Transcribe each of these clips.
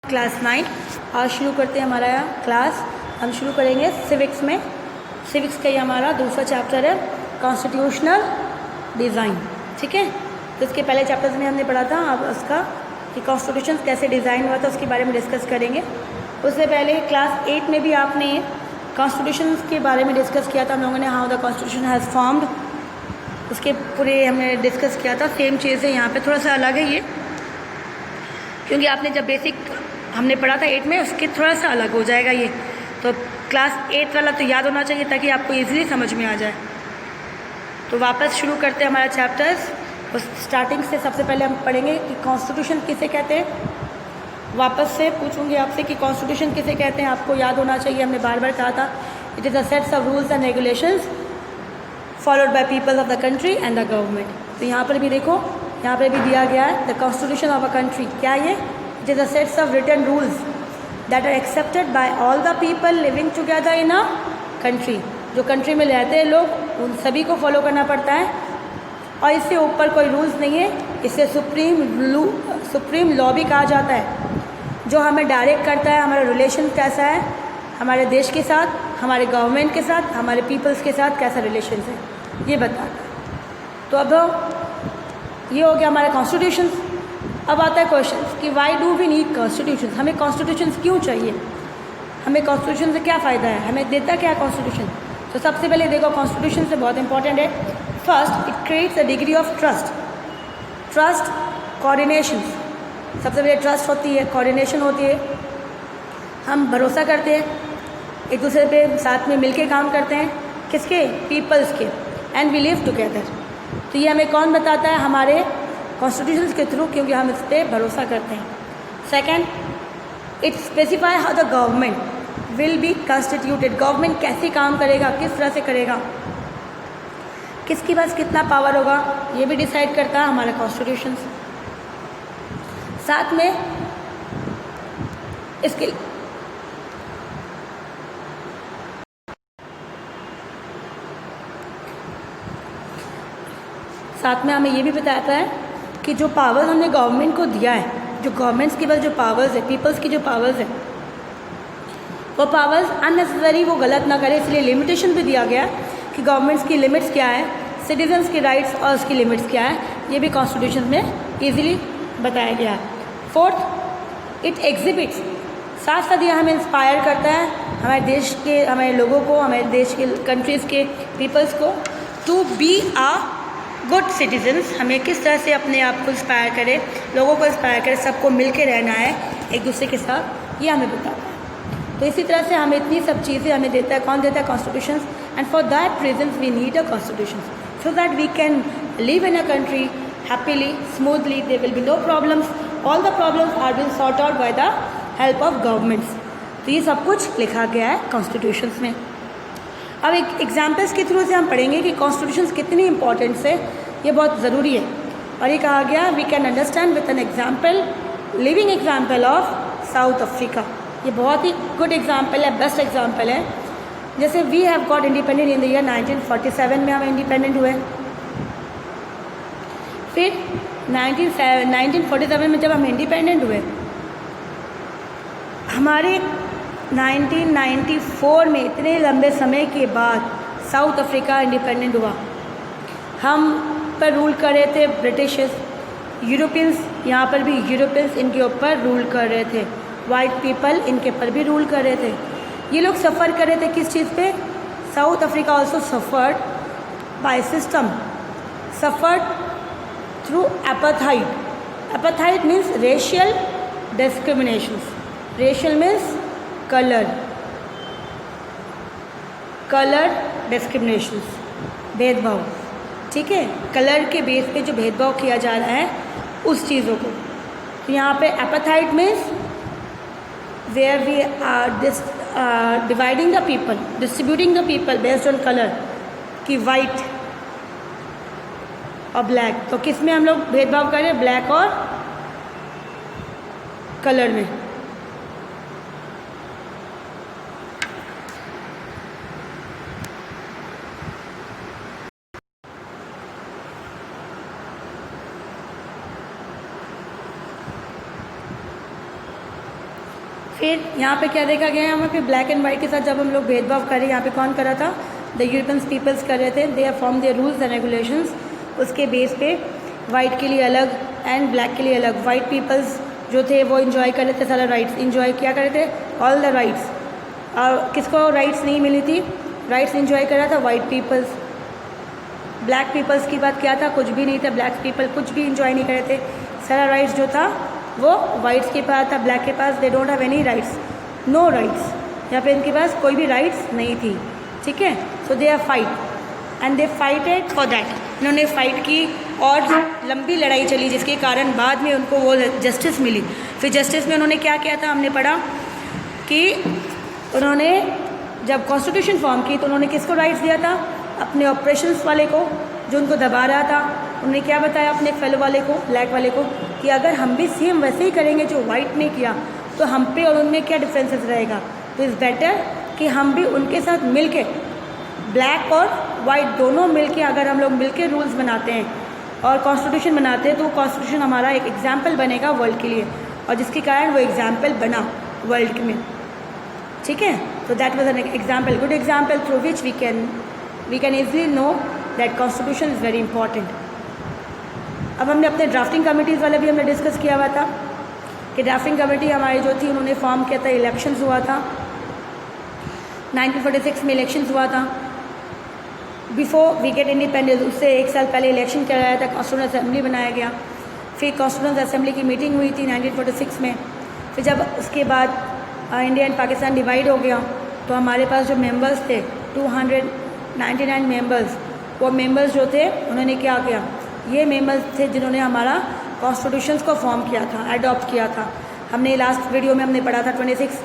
Class 9 आज शुरू करते हैं हमारा क्लास। हम शुरू करेंगे सिविक्स में। सिविक्स का ये हमारा दूसरा चैप्टर है, कॉन्स्टिट्यूशनल डिज़ाइन। ठीक है, तो इसके पहले चैप्टर्स में हमने पढ़ा था अब उसका कि कॉन्स्टिट्यूशन कैसे डिज़ाइन हुआ था उसके बारे में डिस्कस करेंगे। उससे पहले क्लास 8 में भी आपने कॉन्स्टिट्यूशन के बारे में डिस्कस किया था हम लोगों ने, how the constitution has formed, उसके पूरे हमने डिस्कस किया था। सेम चीज़ है यहाँ पे, थोड़ा सा अलग है ये, क्योंकि आपने जब बेसिक हमने पढ़ा था 8 में उसके थोड़ा सा अलग हो जाएगा ये। तो क्लास 8 वाला तो याद होना चाहिए ताकि आपको इजीली समझ में आ जाए। तो वापस शुरू करते हैं हमारा चैप्टर्स। उस स्टार्टिंग से सबसे पहले हम पढ़ेंगे कि कॉन्स्टिट्यूशन किसे कहते हैं। वापस से पूछूंगी आपसे कि कॉन्स्टिट्यूशन किसे कहते हैं, आपको याद होना चाहिए। हमने बार बार कहा था it is a sets of rules and regulations followed by people of the country and the government. तो यहाँ पर भी देखो, यहाँ पर भी दिया गया है the constitution of a country. क्या ये? It is a sets of written rules that are accepted by all the people living together in a country. जो कंट्री में रहते हैं लोग उन सभी को फॉलो करना पड़ता है और इससे ऊपर कोई रूल्स नहीं है। इसे सुप्रीम लॉ भी कहा जाता है, जो हमें डायरेक्ट करता है हमारा रिलेशन कैसा है हमारे देश के साथ, हमारे गवर्नमेंट के साथ, हमारे पीपल्स के साथ कैसा रिलेशन है, ये बताता है। तो अब ये हो गया हमारा कॉन्स्टिट्यूशन। अब आता है क्वेश्चन कि why do we need constitution, हमें कॉन्स्टिट्यूशन क्यों चाहिए, हमें कॉन्स्टिट्यूशन से क्या फ़ायदा है, हमें देता क्या है कॉन्स्टिट्यूशन। तो सबसे पहले देखो कॉन्स्टिट्यूशन से बहुत इंपॉर्टेंट है। First, it creates a degree of trust coordination. सबसे पहले ट्रस्ट होती है, कोऑर्डिनेशन होती है, हम भरोसा करते हैं एक दूसरे पे, साथ में मिलके काम करते हैं, किसके? पीपल्स के। And we live together. तो ये हमें कौन बताता है? हमारे कॉन्स्टिट्यूशन के थ्रू, क्योंकि हम इस पर भरोसा करते हैं। Second, it specify how the government will be constituted. Government कैसे काम करेगा, किस तरह से करेगा, किसके पास कितना पावर होगा, ये भी डिसाइड करता है हमारा कॉन्स्टिट्यूशन। साथ में इसके साथ में हमें ये भी बताता है कि जो पावर हमने गवर्नमेंट को दिया है, जो गवर्नमेंट्स के पास जो पावर्स है, पीपल्स की जो पावर्स है, वो पावर्स अननेसेसरी वो गलत ना करे, इसलिए लिमिटेशन भी दिया गया कि गवर्नमेंट्स की लिमिट्स क्या है, सिटीजन्स की राइट्स और उसकी लिमिट्स क्या है, ये भी कॉन्स्टिट्यूशन में ईजिली बताया गया है। फोर्थ, इट एग्जिबिट्स, साथ साथ ये हमें इंस्पायर करता है हमारे देश के, हमारे लोगों को, हमारे देश के कंट्रीज़ के पीपल्स को to be a good citizens. हमें किस तरह से अपने आप को इंस्पायर करें, लोगों को इंस्पायर करें, सबको मिल के रहना है एक दूसरे के साथ, ये हमें बताता है। तो इसी तरह से हमें इतनी सब चीज़ें हमें देता है, कौन देता है? Constitution. And for that reason we need a constitution so that we can live in a country happily, smoothly, there will be no problems, all the problems are been sort out by the help of governments. तो ये सब कुछ लिखा गया है constitution में। अब एक एग्जाम्पल्स के थ्रू से हम पढ़ेंगे कि कॉन्स्टिट्यूशन कितनी इंपॉर्टेंस है, ये बहुत ज़रूरी है। और ये कहा गया we can understand with an example, living example of South Africa. ये बहुत ही गुड एग्जाम्पल है, बेस्ट एग्जाम्पल है। जैसे we have got independent in the year 1947 में हम इंडिपेंडेंट हुए। फिर 1947 में जब हम इंडिपेंडेंट हुए, हमारे 1994 में इतने लंबे समय के बाद साउथ अफ्रीका इंडिपेंडेंट हुआ। हम पर रूल कर रहे थे ब्रिटिशर्स, यूरोपियंस, यहाँ पर भी यूरोपियंस इनके ऊपर रूल कर रहे थे, वाइट पीपल इनके पर भी रूल कर रहे थे। ये लोग सफ़र कर रहे थे किस चीज़ पे? South Africa also suffered by system, suffered through apartheid. Apartheid means racial discriminations. Racial means colour discriminations, भेदभाव। ठीक है, कलर के बेस पे जो भेदभाव किया जा रहा है उस चीज़ों को। तो यहाँ पे apartheid means where we are dividing the people, distributing the people based on colour, कि वाइट और ब्लैक। तो किस में हम लोग भेदभाव कर रहे हैं? ब्लैक और कलर में। फिर यहाँ पे क्या देखा गया है, यहाँ पे ब्लैक एंड वाइट के साथ जब हम लोग भेदभाव कर रहे हैं, यहाँ पे कौन कर रहा था, द यूरोपियन पीपल्स कर रहे थे। They are form their rules and regulations, उसके बेस पे वाइट के लिए अलग एंड ब्लैक के लिए अलग। वाइट पीपल्स जो थे वो इन्जॉय कर रहे थे सारा राइट्स, इन्जॉय क्या कर रहे थे, ऑल द राइट्स। और किसको राइट्स नहीं मिली थी, राइट्स इन्जॉय कर रहा था वाइट पीपल्स। ब्लैक पीपल्स की बात क्या था, कुछ भी नहीं था, ब्लैक पीपल कुछ भी इन्जॉय नहीं कर रहे थे, सारा राइट्स जो था वो वाइट्स के पास था। ब्लैक के पास they don't have any rights, no rights, यहाँ पे इनके पास कोई भी राइट्स नहीं थी, ठीक है। So they are fight and they fighted for that, इन्होंने फाइट की और लंबी लड़ाई चली, जिसके कारण बाद में उनको वो जस्टिस मिली। फिर जस्टिस में उन्होंने क्या किया था, हमने पढ़ा कि उन्होंने जब कॉन्स्टिट्यूशन फॉर्म की तो उन्होंने किसको राइट्स दिया था, अपने ऑपरेशंस वाले को जो उनको दबा रहा था। उन्होंने क्या बताया अपने फेलो वाले को, ब्लैक वाले को, कि अगर हम भी सेम वैसे ही करेंगे जो वाइट ने किया तो हम पे और उनमें क्या डिफरेंसेस रहेगा। तो इज़ बेटर कि हम भी उनके साथ मिल के, ब्लैक और वाइट दोनों मिल के, अगर हम लोग मिल के रूल्स बनाते हैं और कॉन्स्टिट्यूशन बनाते हैं तो कॉन्स्टिट्यूशन हमारा एक एग्जाम्पल बनेगा वर्ल्ड के लिए, और जिसके कारण वो एग्जाम्पल बना वर्ल्ड में, ठीक है। तो that was an example, good example through which we can easily know that constitution is very important. अब हमने अपने ड्राफ्टिंग कमिटीज़ वाले भी हमने डिस्कस किया हुआ था कि ड्राफ्टिंग कमेटी हमारी जो थी उन्होंने फॉर्म किया था, इलेक्शंस हुआ था 1946 में, इलेक्शंस हुआ था बिफोर वी गेट इंडिपेंडेंस, उससे 1 साल पहले इलेक्शन कराया था, कॉन्स्टिट्यूएंट असेंबली बनाया गया। फिर कॉन्स्टिट्यूएंट असेंबली की मीटिंग हुई थी 1946 में। फिर जब उसके बाद इंडिया एंड पाकिस्तान डिवाइड हो गया तो हमारे पास जो मेंबर्स थे 299 मेंबर्स, वो मेंबर्स जो थे उन्होंने क्या किया, ये मेंबर्स थे जिन्होंने हमारा कॉन्स्टिट्यूशंस को फॉर्म किया था, अडॉप्ट किया था। हमने लास्ट वीडियो में हमने पढ़ा था 26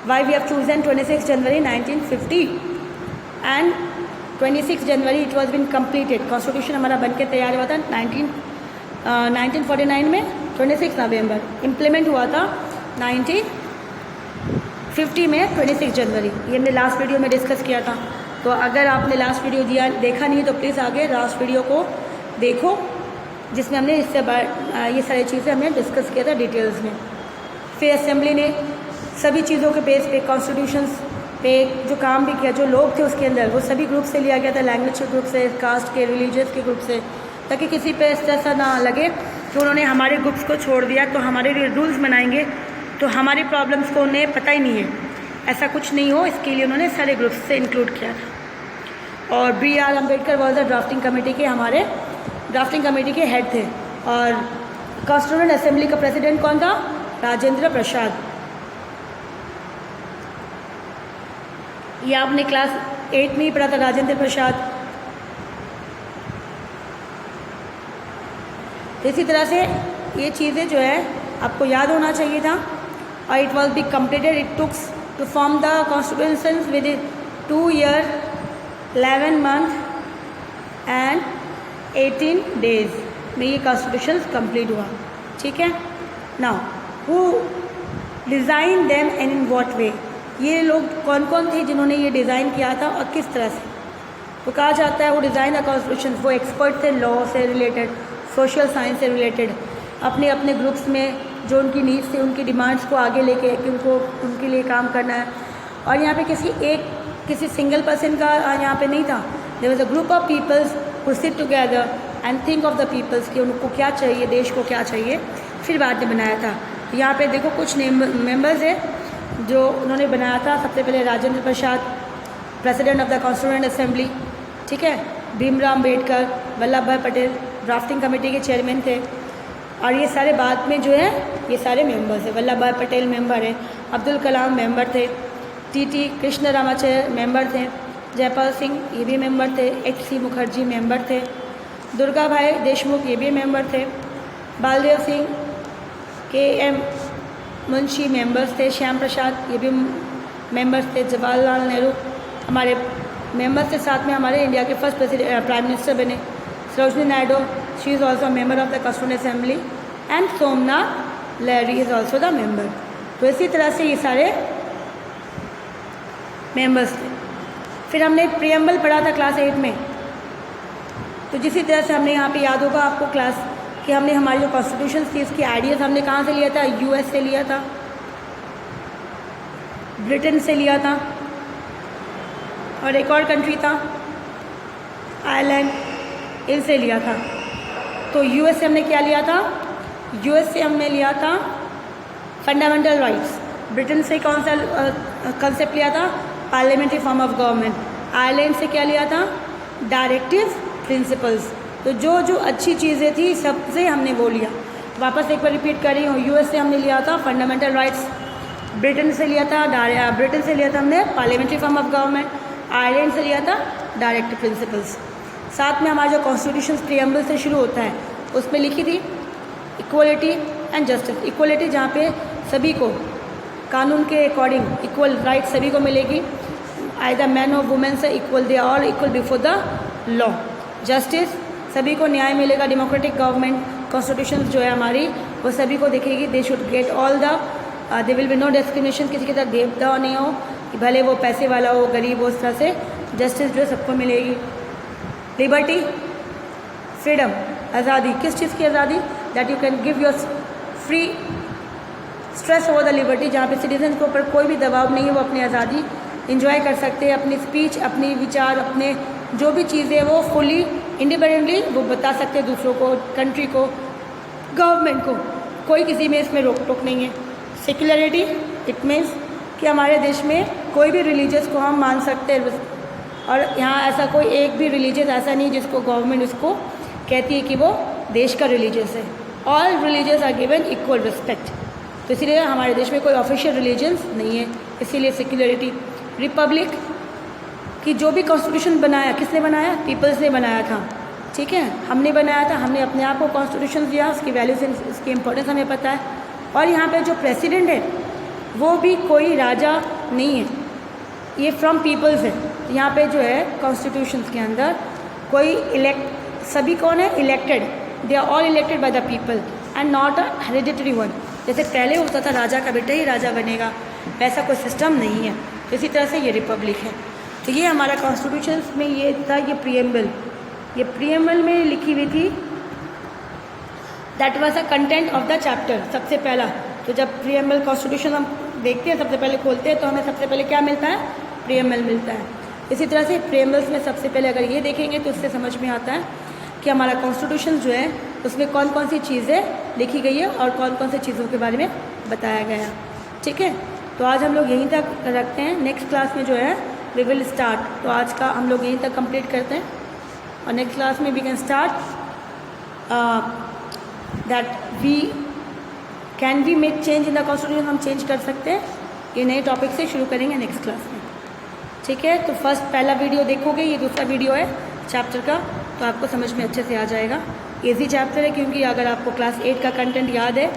why we have chosen 26 January 1950 and 26 January it was been completed. Constitution हमारा बन के तैयार हुआ था 1949 में, 26 नवंबर इम्प्लीमेंट हुआ था 1950 में 26 जनवरी। ये हमने लास्ट वीडियो में डिस्कस किया था। तो अगर आपने लास्ट वीडियो देखा नहीं तो प्लीज़ आगे लास्ट वीडियो को देखो, जिसमें हमने इससे ये सारी चीज़ें हमने डिस्कस किया था डिटेल्स में। फिर असेंबली ने सभी चीज़ों के बेस पे, कॉन्स्टिट्यूशंस पे जो काम भी किया, जो लोग थे उसके अंदर वो सभी ग्रुप से लिया गया था, लैंग्वेज के ग्रुप से, कास्ट के, रिलीजियस के ग्रुप से, ताकि किसी पे ऐसा ना लगे कि उन्होंने हमारे ग्रुप्स को छोड़ दिया तो हमारे लिए रूल्स बनाएंगे तो हमारी प्रॉब्लम्स को उन्हें पता ही नहीं है, ऐसा कुछ नहीं हो, इसके लिए उन्होंने सारे ग्रुप्स से इंक्लूड किया था। और BR Ambedkar was the drafting committee के, हमारे ड्राफ्टिंग कमेटी के हेड थे। और कॉन्स्टिट्यूएंट असेंबली का प्रेसिडेंट कौन था, राजेंद्र प्रसाद। ये आपने क्लास 8 में ही पढ़ा था, राजेंद्र प्रसाद। तो इसी तरह से ये चीज़ें जो है आपको याद होना चाहिए था। और it was be completed, it tooks to form the constitution with 2 years 11 months and 18 days में ये कॉन्स्टिट्यूशन कंप्लीट हुआ, ठीक है। Now who design them and in what way, ये लोग कौन कौन थे जिन्होंने ये डिज़ाइन किया था और किस तरह से। तो कहा जाता है वो डिज़ाइन द कॉन्स्टिट्यूशन, वो एक्सपर्ट थे लॉ से रिलेटेड, सोशल साइंस से रिलेटेड, अपने अपने ग्रुप्स में जो उनकी नीड्स थी, उनकी डिमांड्स को आगे लेके कि उनको उनके लिए काम करना है। और यहाँ पे किसी सिंगल पर्सन का यहाँ पे नहीं था, there was a group of peoples who sit together and think of the peoples कि उनको क्या चाहिए, देश को क्या चाहिए, फिर बाद में बनाया था। तो यहाँ पे देखो कुछ मेंबर्स हैं जो उन्होंने बनाया था। सबसे पहले Rajendra Prasad, president of the constituent assembly, ठीक है। भीमराव अम्बेडकर, वल्लभ भाई पटेल ड्राफ्टिंग कमेटी के चेयरमैन थे। और ये सारे बाद में जो है ये सारे मेंबर्स हैं। वल्लभ भाई पटेल मेंबर हैं, अब्दुल कलाम मेंबर थे, TT कृष्ण रामाचार्य मेंबर थे, जयपाल सिंह ये भी मेंबर थे, HC मुखर्जी मेंबर थे, दुर्गा भाई देशमुख ये भी मेंबर थे, बालदेव सिंह, KM मुंशी मेंबर्स थे, श्याम प्रसाद ये भी मेंबर्स थे, जवाहरलाल नेहरू हमारे मेंबर्स के साथ में हमारे इंडिया के फर्स्ट प्राइम मिनिस्टर बने, Sarojini Naidu she is also member of the constituent assembly and Somnath Lahiri is also the member. तो इसी तरह से ये सारे मेंबर्स थे। फिर हमने प्रियम्बल पढ़ा था क्लास 8 में। तो जिसी तरह से हमने यहाँ पे याद होगा आपको क्लास कि हमने हमारी जो कॉन्स्टिट्यूशन थी इसकी आइडियाज़ हमने कहाँ से लिया था, US से लिया था। ब्रिटेन से लिया था, और एक और कंट्री था आयरलैंड, इनसे लिया था। तो यूएस से हमने क्या लिया था? यूएस से हमने लिया था फंडामेंटल राइट्स। ब्रिटेन से कौन सा कंसेप्ट लिया था? Parliamentary form of government. Ireland से क्या लिया था? Directive principles. तो जो जो अच्छी चीज़ें थी सबसे हमने वो लिया। वापस एक बार रिपीट कर रही हूँ, यूएस से हमने लिया था फंडामेंटल राइट्स, ब्रिटेन से लिया था हमने parliamentary form of government, Ireland से लिया था डायरेक्टिव प्रिंसिपल्स। साथ में हमारा जो कॉन्स्टिट्यूशन प्रीएम्बल से शुरू होता है उसमें लिखी थी इक्वलिटी एंड जस्टिस। इक्वलिटी जहाँ पे सभी को कानून के अकॉर्डिंग इक्वल राइट सभी को मिलेगी, आइदर मैन और वुमेन से equal, they are equal before the law. Justice, सभी को न्याय मिलेगा। डेमोक्रेटिक गवर्नमेंट, कॉन्स्टिट्यूशन जो है हमारी वो सभी को देखेगी। They should get all the, they will be no discrimination, किसी के साथ भेदभाव नहीं हो, भले वो पैसे वाला हो गरीब हो, उस तरह से जस्टिस जो है सबको मिलेगी। लिबर्टी, फ्रीडम, आज़ादी। किस चीज़ की आज़ादी? That you can give your free stress over the liberty, जहाँ पे सिटीजन के ऊपर कोई भी दबाव नहीं है, वो अपनी आज़ादी इंजॉय कर सकते हैं, अपनी स्पीच, अपनी विचार, अपने जो भी चीज़ें वो फुली इंडिपेंडेंटली वो बता सकते हैं दूसरों को, कंट्री को, गवर्नमेंट को। कोई किसी में इसमें रोक टोक नहीं है। सेक्युलरिटी, इट मीन्स कि हमारे देश में कोई भी रिलीजियस को हम मान सकते हैं, और यहाँ ऐसा कोई एक भी रिलीजियस ऐसा नहीं जिसको गवर्नमेंट उसको कहती है कि वो देश का रिलीजियस है। All religious are given equal respect. तो इसीलिए हमारे देश में कोई ऑफिशियल रिलीजन्स नहीं है, इसीलिए सेक्युलरिटी। रिपब्लिक, कि जो भी कॉन्स्टिट्यूशन बनाया, किसने बनाया? पीपल्स ने बनाया था, ठीक है, हमने बनाया था, हमने अपने आप को कॉन्स्टिट्यूशन दिया, उसकी वैल्यूज, उसकी इंपॉर्टेंस हमें पता है। और यहाँ पे जो प्रेसिडेंट है वो भी कोई राजा नहीं है, ये फ्रॉम पीपल्स है। यहाँ पे जो है कॉन्स्टिट्यूशन के अंदर कोई सभी कौन है? Elected, they are all elected by the people and not a hereditary one. जैसे पहले होता था राजा का बेटा ही राजा बनेगा, वैसा कोई सिस्टम नहीं है। तो इसी तरह से ये रिपब्लिक है। तो ये हमारा कॉन्स्टिट्यूशन में ये था, ये प्रीएम्बल में लिखी हुई थी, that was a content of the chapter. सबसे पहला तो जब प्रीएम्बल कॉन्स्टिट्यूशन हम देखते हैं, सबसे पहले खोलते हैं, तो हमें सबसे पहले क्या मिलता है? प्रीएम्बल मिलता है। इसी तरह से प्रीएम्बल्स में सबसे पहले अगर ये देखेंगे तो उससे समझ में आता है कि हमारा कॉन्स्टिट्यूशन जो है उसमें कौन कौन सी चीज़ें लिखी गई है और कौन कौन सी चीज़ों के बारे में बताया गया, ठीक है। तो आज हम लोग यहीं तक रखते हैं, नेक्स्ट क्लास में जो है वी विल स्टार्ट। तो आज का हम लोग यहीं तक कंप्लीट करते हैं, और नेक्स्ट क्लास में we can start that can we make change in the constitution. हम चेंज कर सकते हैं, ये नए टॉपिक से शुरू करेंगे नेक्स्ट क्लास में, ठीक है। तो फर्स्ट पहला वीडियो देखोगे, ये दूसरा वीडियो है चैप्टर का, तो आपको समझ में अच्छे से आ जाएगा। इजी चैप्टर है, क्योंकि अगर आपको क्लास 8 का कंटेंट याद है,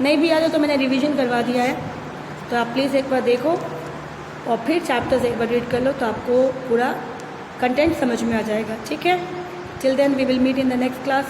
नहीं भी याद है तो मैंने रिवीजन करवा दिया है, तो आप प्लीज़ एक बार देखो और फिर चैप्टर्स एक बार रीड कर लो, तो आपको पूरा कंटेंट समझ में आ जाएगा, ठीक है। Till then we will meet in the next class.